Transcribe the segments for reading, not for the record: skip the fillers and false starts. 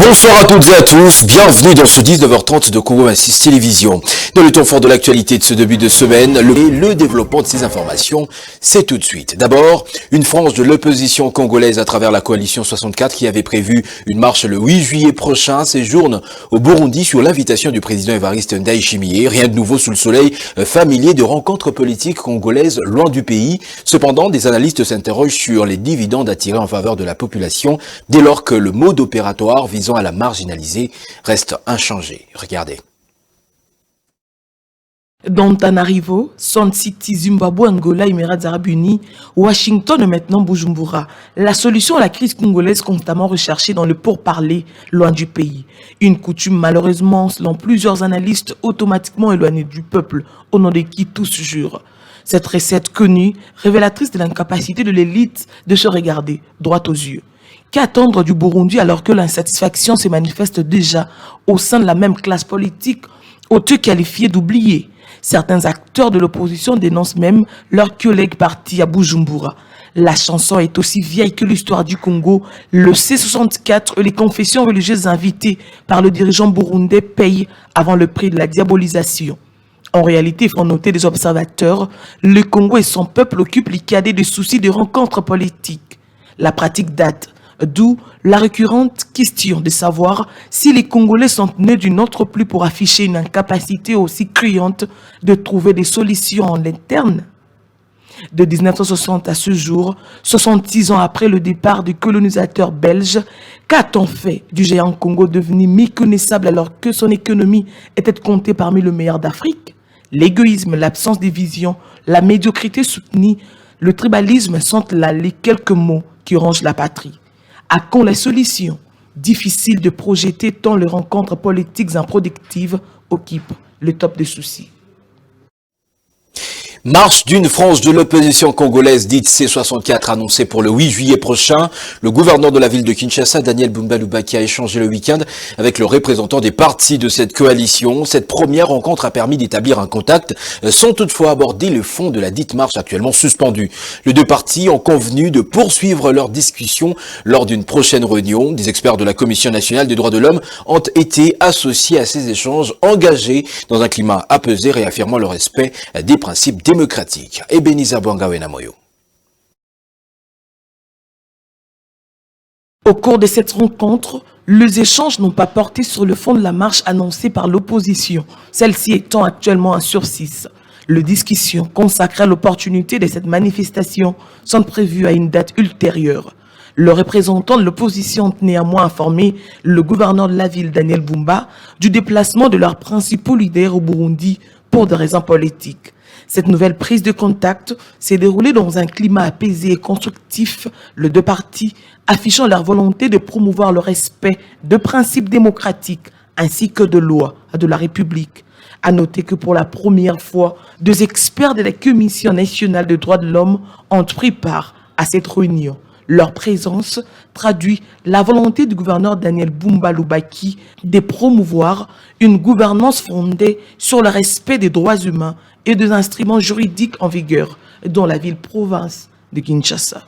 Bonsoir à toutes et à tous, bienvenue dans ce 19h30 de Congo 26 Télévision. Dans le temps fort de l'actualité de ce début de semaine, le développement de ces informations, c'est tout de suite. D'abord, une frange de l'opposition congolaise à travers la coalition 64 qui avait prévu une marche le 8 juillet prochain séjourne au Burundi sur l'invitation du président Évariste Ndayishimiye. Rien de nouveau sous le soleil familier de rencontres politiques congolaises loin du pays. Cependant, des analystes s'interrogent sur les dividendes à tirer en faveur de la population dès lors que le mode opératoire visant à la marginaliser reste inchangé. Regardez. Dans Tanarivo, Sun City, Zimbabwe, Angola, Émirats Arabes Unis, Washington et maintenant Bujumbura. La solution à la crise congolaise constamment recherchée dans le pourparler loin du pays. Une coutume malheureusement, selon plusieurs analystes, automatiquement éloignée du peuple, au nom de qui tous jurent. Cette recette connue, révélatrice de l'incapacité de l'élite de se regarder droit aux yeux. Qu'attendre du Burundi alors que l'insatisfaction se manifeste déjà au sein de la même classe politique, autant qualifiée d'oubliés? Certains acteurs de l'opposition dénoncent même leurs collègues partis à Bujumbura. La chanson est aussi vieille que l'histoire du Congo. Le C64 et les confessions religieuses invitées par le dirigeant burundais payent avant le prix de la diabolisation. En réalité, il faut noter des observateurs, le Congo et son peuple occupent les cadets de soucis de rencontres politiques. La pratique date. D'où la récurrente question de savoir si les Congolais sont nés d'une autre pluie pour afficher une incapacité aussi criante de trouver des solutions en interne. De 1960 à ce jour, 66 ans après le départ du colonisateur belge, qu'a-t-on fait du géant Congo devenu méconnaissable alors que son économie était comptée parmi les meilleures d'Afrique? L'égoïsme, l'absence de vision, la médiocrité soutenue, le tribalisme sont là les quelques mots qui rongent la patrie. À quand les solutions? Difficile de projeter tant les rencontres politiques improductives occupent le top des soucis. Marche d'une frange de l'opposition congolaise dite C64 annoncée pour le 8 juillet prochain. Le gouverneur de la ville de Kinshasa, Daniel Bumba Lubaki, a échangé le week-end avec le représentant des partis de cette coalition. Cette première rencontre a permis d'établir un contact sans toutefois aborder le fond de la dite marche actuellement suspendue. Les deux partis ont convenu de poursuivre leurs discussions lors d'une prochaine réunion. Des experts de la Commission nationale des droits de l'homme ont été associés à ces échanges engagés dans un climat apaisé, réaffirmant le respect des principes démocratique. Ebenezer Bwangawena Moyo. Au cours de cette rencontre, les échanges n'ont pas porté sur le fond de la marche annoncée par l'opposition, celle-ci étant actuellement en sursis. Les discussions consacrées à l'opportunité de cette manifestation sont prévues à une date ultérieure. Le représentant de l'opposition a néanmoins informé le gouverneur de la ville, Daniel Bumba, du déplacement de leurs principaux leaders au Burundi pour des raisons politiques. Cette nouvelle prise de contact s'est déroulée dans un climat apaisé et constructif, les deux partis affichant leur volonté de promouvoir le respect de principes démocratiques ainsi que de lois de la République. À noter que pour la première fois, deux experts de la Commission nationale des droits de l'homme ont pris part à cette réunion. Leur présence traduit la volonté du gouverneur Daniel Bumba Lubaki de promouvoir une gouvernance fondée sur le respect des droits humains et des instruments juridiques en vigueur dans la ville-province de Kinshasa.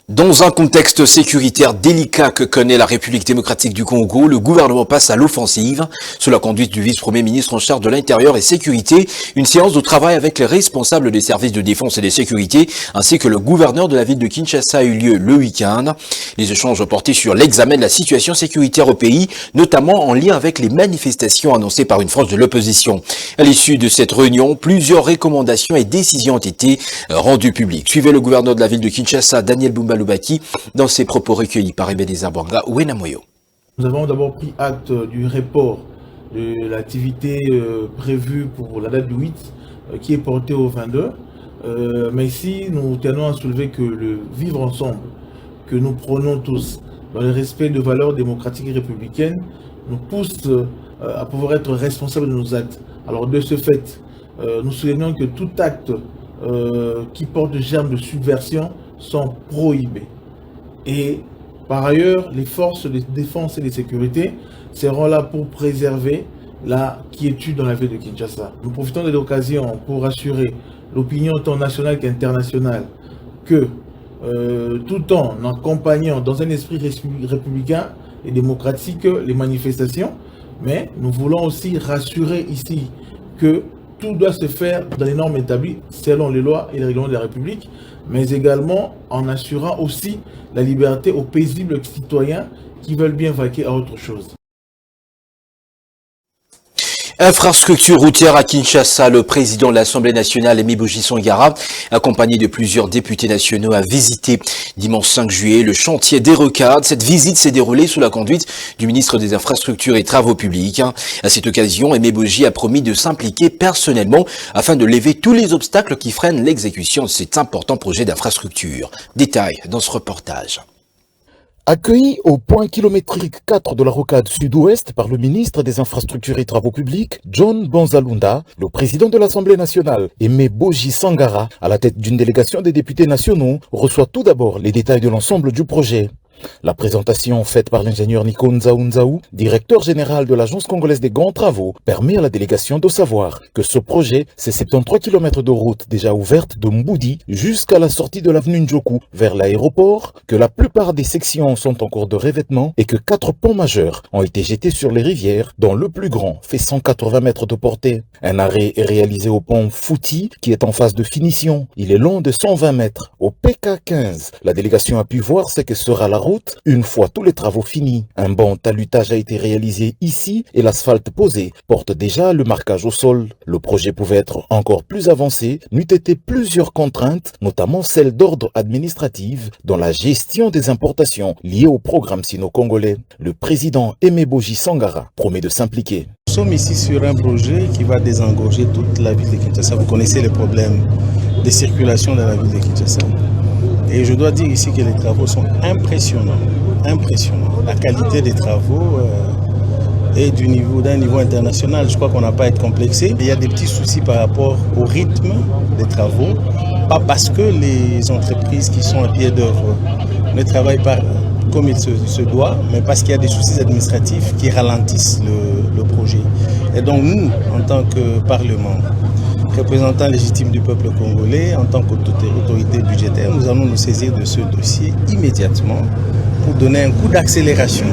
Dans un contexte sécuritaire délicat que connaît la République démocratique du Congo, le gouvernement passe à l'offensive. Sous la conduite du vice-premier ministre en charge de l'Intérieur et Sécurité, une séance de travail avec les responsables des services de défense et de sécurité, ainsi que le gouverneur de la ville de Kinshasa a eu lieu le week-end. Les échanges ont porté sur l'examen de la situation sécuritaire au pays, notamment en lien avec les manifestations annoncées par une frange de l'opposition. À l'issue de cette réunion, plusieurs recommandations et décisions ont été rendues publiques. Suivez le gouverneur de la ville de Kinshasa, Daniel Bumba Lubaki, dans ses propos recueillis par Ebenezer Bwangawena Moyo. Nous avons d'abord pris acte du report de l'activité prévue pour la date du 8 qui est portée au 22. Mais ici, nous tenons à soulever que le vivre ensemble que nous prenons tous dans le respect de valeurs démocratiques et républicaines nous pousse à pouvoir être responsables de nos actes. Alors de ce fait, nous soulignons que tout acte qui porte le germe de subversion sont prohibés. Et par ailleurs, les forces de défense et de sécurité seront là pour préserver la quiétude dans la ville de Kinshasa. Nous profitons de l'occasion pour assurer l'opinion tant nationale qu'internationale que tout en accompagnant dans un esprit républicain et démocratique les manifestations. Mais nous voulons aussi rassurer ici que tout doit se faire dans les normes établies selon les lois et les règlements de la République, mais également en assurant aussi la liberté aux paisibles citoyens qui veulent bien vaquer à autre chose. Infrastructure routière à Kinshasa, le président de l'Assemblée nationale, Aimé Boji Sangara, accompagné de plusieurs députés nationaux, a visité dimanche 5 juillet le chantier des Rocades. Cette visite s'est déroulée sous la conduite du ministre des Infrastructures et Travaux publics. À cette occasion, Aimé Boji a promis de s'impliquer personnellement afin de lever tous les obstacles qui freinent l'exécution de cet important projet d'infrastructure. Détail dans ce reportage. Accueilli au point kilométrique 4 de la rocade sud-ouest par le ministre des Infrastructures et Travaux publics, John Bonzalunda, le président de l'Assemblée nationale, Aimé Boji Sangara, à la tête d'une délégation des députés nationaux, reçoit tout d'abord les détails de l'ensemble du projet. La présentation faite par l'ingénieur Nico Nzaou, directeur général de l'Agence congolaise des grands travaux, permet à la délégation de savoir que ce projet, c'est 73 km de route déjà ouverte de Mboudi jusqu'à la sortie de l'avenue Ndjoku vers l'aéroport, que la plupart des sections sont en cours de revêtement et que 4 ponts majeurs ont été jetés sur les rivières, dont le plus grand fait 180 mètres de portée. Un arrêt est réalisé au pont Fouti qui est en phase de finition. Il est long de 120 mètres. Au PK15, la délégation a pu voir ce que sera la route une fois tous les travaux finis. Un bon talutage a été réalisé ici et l'asphalte posé porte déjà le marquage au sol. Le projet pouvait être encore plus avancé, n'eût été plusieurs contraintes, notamment celles d'ordre administratif dans la gestion des importations liées au programme sino-congolais. Le président Aimé Boji Sangara promet de s'impliquer. Nous sommes ici sur un projet qui va désengorger toute la ville de Kinshasa. Vous connaissez les problèmes de circulation dans la ville de Kinshasa. Et je dois dire ici que les travaux sont impressionnants. La qualité des travaux est d'un niveau international. Je crois qu'on n'a pas à être complexé. Il y a des petits soucis par rapport au rythme des travaux. Pas parce que les entreprises qui sont à pied d'œuvre ne travaillent pas comme il se doit, mais parce qu'il y a des soucis administratifs qui ralentissent le projet. Et donc nous, en tant que Parlement, représentants légitimes du peuple congolais, en tant qu'autorité budgétaire, nous allons nous saisir de ce dossier immédiatement pour donner un coup d'accélération.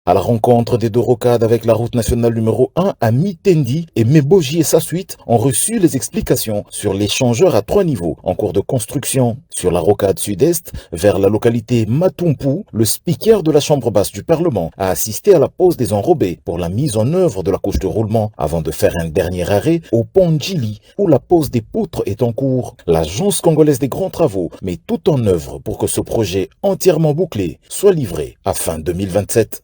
À la rencontre des deux rocades avec la route nationale numéro 1 à Mitendi, Aimé Boji et sa suite ont reçu les explications sur l'échangeur à 3 niveaux en cours de construction. Sur la rocade sud-est, vers la localité Matumpu, le speaker de la chambre basse du Parlement a assisté à la pose des enrobés pour la mise en œuvre de la couche de roulement avant de faire un dernier arrêt au pont Djili où la pose des poutres est en cours. L'Agence congolaise des grands travaux met tout en œuvre pour que ce projet entièrement bouclé soit livré à fin 2027.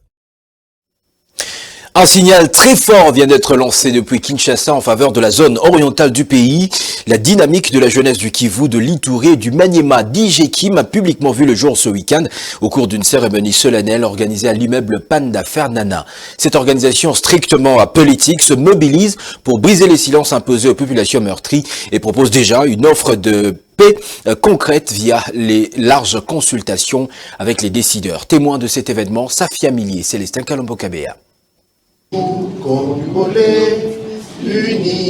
Un signal très fort vient d'être lancé depuis Kinshasa en faveur de la zone orientale du pays. La dynamique de la jeunesse du Kivu, de l'Ituri et du Maniema d'Ijekim a publiquement vu le jour ce week-end au cours d'une cérémonie solennelle organisée à l'immeuble Panda Fernana. Cette organisation strictement apolitique se mobilise pour briser les silences imposés aux populations meurtries et propose déjà une offre de paix concrète via les larges consultations avec les décideurs. Témoin de cet événement, Safia Millier, Célestin Kalombo-Kabea.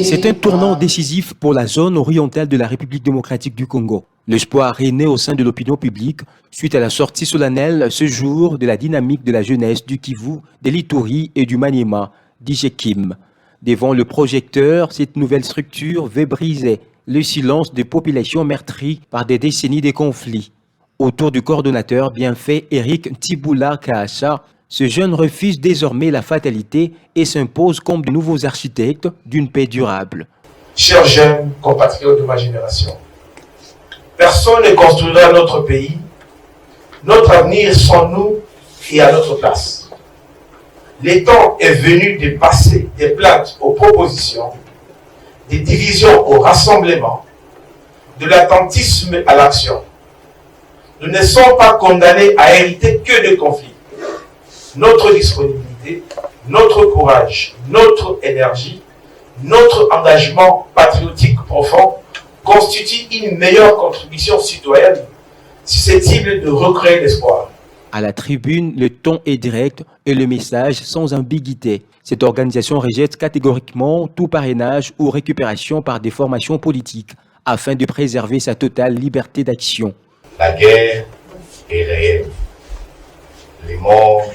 C'est un tournant décisif pour la zone orientale de la République démocratique du Congo. L'espoir est né au sein de l'opinion publique suite à la sortie solennelle ce jour de la dynamique de la jeunesse du Kivu, de l'Ituri et du Maniema d'Ijekim. Devant le projecteur, cette nouvelle structure veut briser le silence des populations meurtries par des décennies de conflits. Autour du coordonnateur bienfait Eric Tiboula Kaasha, ce jeune refuse désormais la fatalité et s'impose comme de nouveaux architectes d'une paix durable. Chers jeunes compatriotes de ma génération, personne ne construira notre pays. Notre avenir sans nous et à notre place. Le temps est venu de passer des plaintes aux propositions, des divisions au rassemblement, de l'attentisme à l'action. Nous ne sommes pas condamnés à hériter que de conflits. Notre disponibilité, notre courage, notre énergie, notre engagement patriotique profond constituent une meilleure contribution citoyenne susceptible de recréer l'espoir. À la tribune, le ton est direct et le message sans ambiguïté. Cette organisation rejette catégoriquement tout parrainage ou récupération par des formations politiques afin de préserver sa totale liberté d'action. La guerre est réelle. Les morts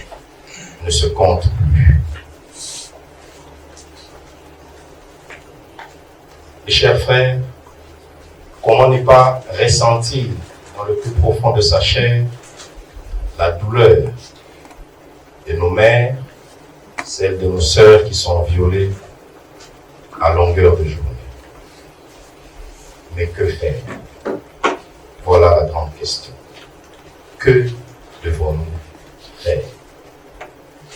ne se comptent plus. Mes chers frères, comment ne pas ressentir dans le plus profond de sa chair la douleur de nos mères, celle de nos sœurs qui sont violées à longueur de journée. Mais que faire? Voilà la grande question. Que devons-nous faire?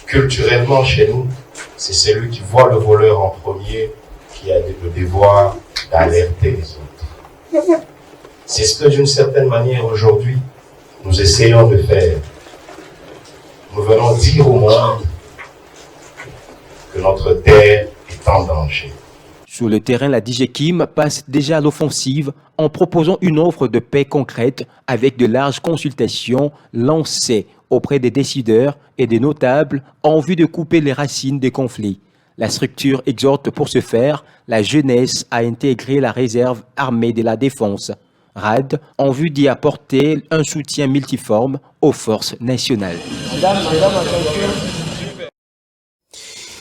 Culturellement, chez nous, c'est celui qui voit le voleur en premier qui a le devoir d'alerter les autres. C'est ce que, d'une certaine manière, aujourd'hui, nous essayons de faire. Nous venons dire au monde que notre terre est en danger. Sur le terrain, la DGKIM passe déjà à l'offensive en proposant une offre de paix concrète avec de larges consultations lancées auprès des décideurs et des notables en vue de couper les racines des conflits. La structure exhorte pour ce faire la jeunesse à intégrer la réserve armée de la défense, RAD, en vue d'y apporter un soutien multiforme aux forces nationales.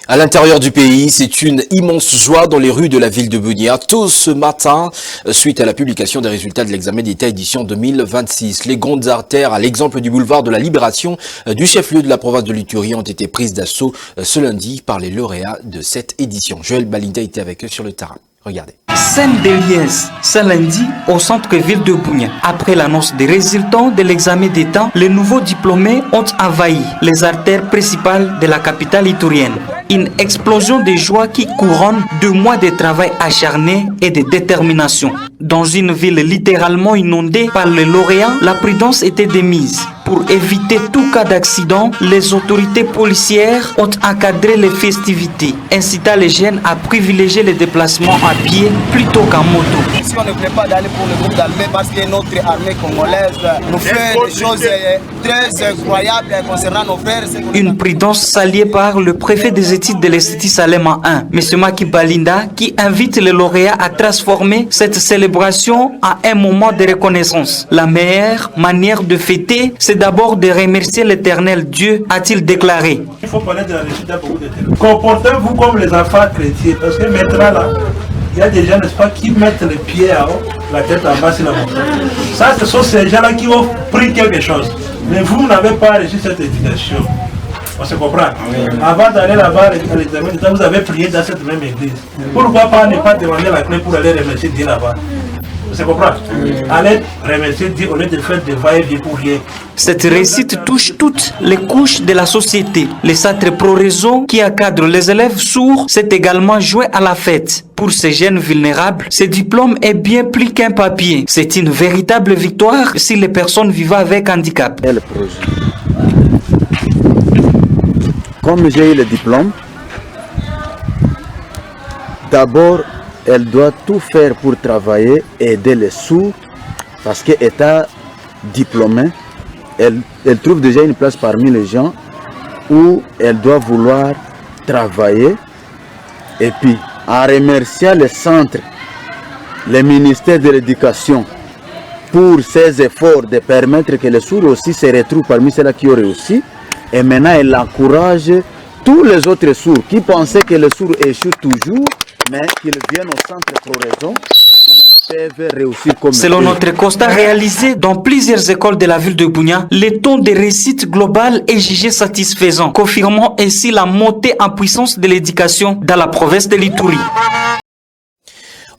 À l'intérieur du pays, c'est une immense joie dans les rues de la ville de Bunia, tôt ce matin, suite à la publication des résultats de l'examen d'État édition 2026. Les grandes artères, à l'exemple du boulevard de la Libération, du chef-lieu de la province de l'Ituri, ont été prises d'assaut ce lundi par les lauréats de cette édition. Joël Balinda était avec eux sur le terrain. Regardez. Scène de liesse, ce lundi au centre-ville de Bunia. Après l'annonce des résultats de l'examen d'État, les nouveaux diplômés ont envahi les artères principales de la capitale iturienne. Une explosion de joie qui couronne 2 mois de travail acharné et de détermination. Dans une ville littéralement inondée par les lauréats, la prudence était de mise. Pour éviter tout cas d'accident, les autorités policières ont encadré les festivités, incitant les jeunes à privilégier les déplacements à pied plutôt qu'en moto. Si on ne plaît pas d'aller pour le groupe d'armée parce que notre armée congolaise nous fait des choses très incroyables concernant nos frères. Une prudence saluée par le préfet des études de l'Institut Salema 1, M. Maki Balinda, qui invite les lauréats à transformer cette célébration en un moment de reconnaissance. La meilleure manière de fêter, c'est d'abord de remercier l'Éternel Dieu, a-t-il déclaré. Il faut parler de la réussite à beaucoup de termes. Comportez-vous comme les enfants chrétiens, parce que maintenant là, il y a des gens, n'est-ce pas, qui mettent les pieds en haut, la tête en bas sur la montagne. Ça, ce sont ces gens-là qui ont pris quelque chose. Mais vous n'avez pas reçu cette éducation. On se comprend. Oui. Avant d'aller là-bas à l'examen d'État, vous avez prié dans cette même église. Pourquoi pas ne pas demander la clé pour aller remercier Dieu là-bas? On se comprend. Allez remercier Dieu au lieu de faire des va-et-vient pour rien. Cette réussite touche toutes les couches de la société. Les centres pro-réseau qui encadrent les élèves sourds s'est également joué à la fête. Pour ces jeunes vulnérables, ce diplôme est bien plus qu'un papier. C'est une véritable victoire si les personnes vivant avec handicap. Comme j'ai eu le diplôme, d'abord, elle doit tout faire pour travailler et aider les sourds, parce qu'étant diplômée, elle trouve déjà une place parmi les gens où elle doit vouloir travailler. Et puis, en remerciant les centres, le ministère de l'Éducation, pour ses efforts de permettre que les sourds aussi se retrouvent parmi ceux-là qui ont réussi. Et maintenant, elle encourage tous les autres sourds qui pensaient que les sourds échouent toujours, mais qu'ils viennent au centre pro-raison, ils peuvent réussir comme Selon notre constat réalisé dans plusieurs écoles de la ville de Bunia, le taux de réussite global est jugé satisfaisant, confirmant ainsi la montée en puissance de l'éducation dans la province de l'Ituri.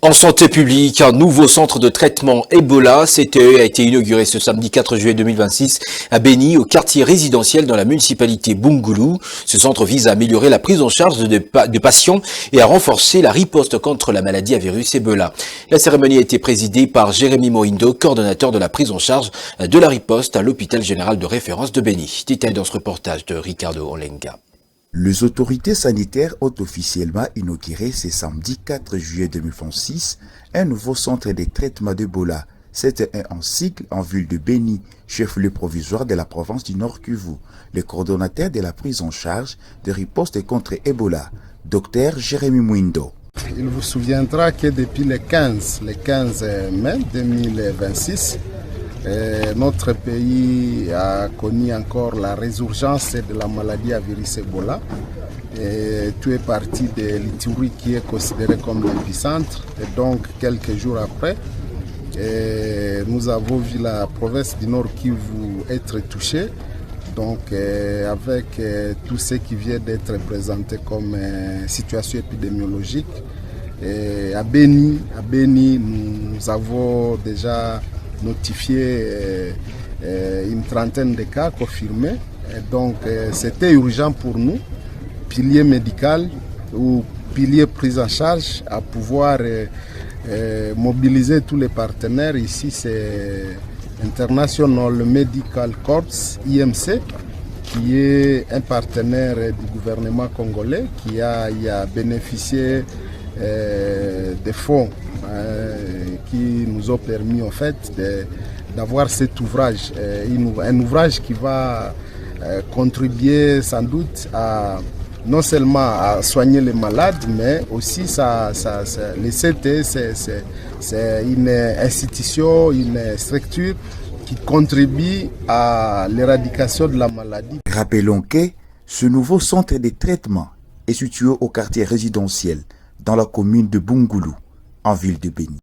En santé publique, un nouveau centre de traitement Ebola, CTE, a été inauguré ce samedi 4 juillet 2026 à Beni, au quartier résidentiel dans la municipalité Bungulu. Ce centre vise à améliorer la prise en charge de patients et à renforcer la riposte contre la maladie à virus Ebola. La cérémonie a été présidée par Jérémy Moindo, coordonnateur de la prise en charge de la riposte à l'hôpital général de référence de Beni. Détail dans ce reportage de Ricardo Olenga. Les autorités sanitaires ont officiellement inauguré ce samedi 4 juillet 2026 un nouveau centre de traitement d'Ebola. C'était un cycle en ville de Beni, chef-lieu provisoire de la province du Nord Kivu. Le coordonnateur de la prise en charge de riposte contre Ebola, Dr Jérémy Mwindo. Il vous souviendra que depuis le 15 mai 2026, Notre pays a connu encore la résurgence de la maladie à virus Ebola. Tout est parti de l'Ituri qui est considéré comme l'épicentre. Et donc, quelques jours après, nous avons vu la province du Nord Kivu être touchée. Donc, avec tout ce qui vient d'être présenté comme situation épidémiologique, à Beni, nous avons déjà notifié une trentaine de cas confirmés. Et donc, c'était urgent pour nous, pilier médical ou pilier prise en charge, à pouvoir mobiliser tous les partenaires. Ici, c'est International Medical Corps, IMC, qui est un partenaire du gouvernement congolais qui a bénéficié des fonds qui nous ont permis en fait d'avoir cet ouvrage, un ouvrage qui va contribuer sans doute à non seulement à soigner les malades, mais aussi le CT, c'est une institution, une structure qui contribue à l'éradication de la maladie. Rappelons que ce nouveau centre de traitement est situé au quartier résidentiel dans la commune de Bungulu, en ville de Beni.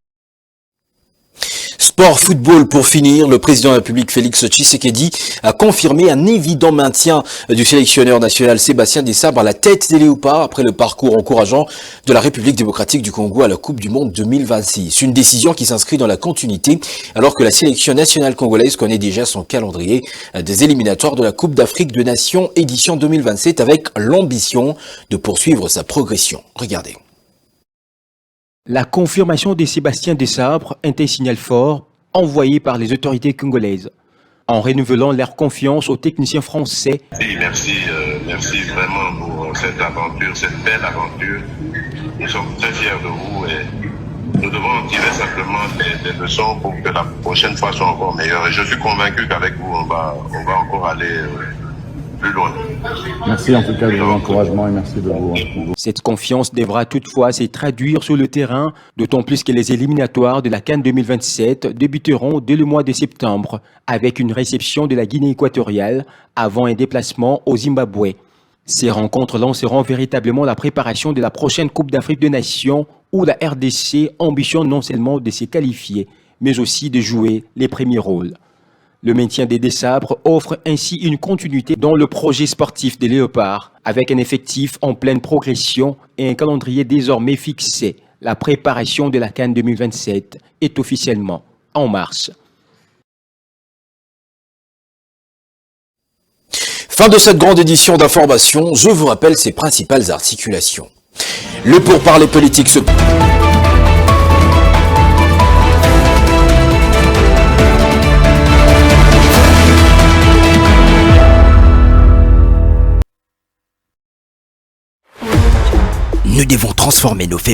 Sport football pour finir, le président de la République Félix Tshisekedi a confirmé un évident maintien du sélectionneur national Sébastien Desabre à la tête des Léopards après le parcours encourageant de la République démocratique du Congo à la Coupe du Monde 2026. Une décision qui s'inscrit dans la continuité alors que la sélection nationale congolaise connaît déjà son calendrier des éliminatoires de la Coupe d'Afrique de Nations édition 2027 avec l'ambition de poursuivre sa progression. Regardez. La confirmation de Sébastien Desabre est un signal fort envoyé par les autorités congolaises, en renouvelant leur confiance aux techniciens français. Merci vraiment pour cette aventure, cette belle aventure. Nous sommes très fiers de vous et nous devons en tirer simplement des leçons pour que la prochaine fois soit encore meilleure. Et je suis convaincu qu'avec vous, on va encore aller plus loin. Merci en tout cas de vos encouragements et merci de vous. Cette confiance devra toutefois se traduire sur le terrain, d'autant plus que les éliminatoires de la CAN 2027 débuteront dès le mois de septembre avec une réception de la Guinée équatoriale avant un déplacement au Zimbabwe. Ces rencontres lanceront véritablement la préparation de la prochaine Coupe d'Afrique des Nations où la RDC ambitionne non seulement de se qualifier, mais aussi de jouer les premiers rôles. Le maintien des Desabres offre ainsi une continuité dans le projet sportif des Léopards, avec un effectif en pleine progression et un calendrier désormais fixé. La préparation de la CAN 2027 est officiellement en marche. Fin de cette grande édition d'information, je vous rappelle ses principales articulations. Le pourparler politique se... Nous devons transformer nos faits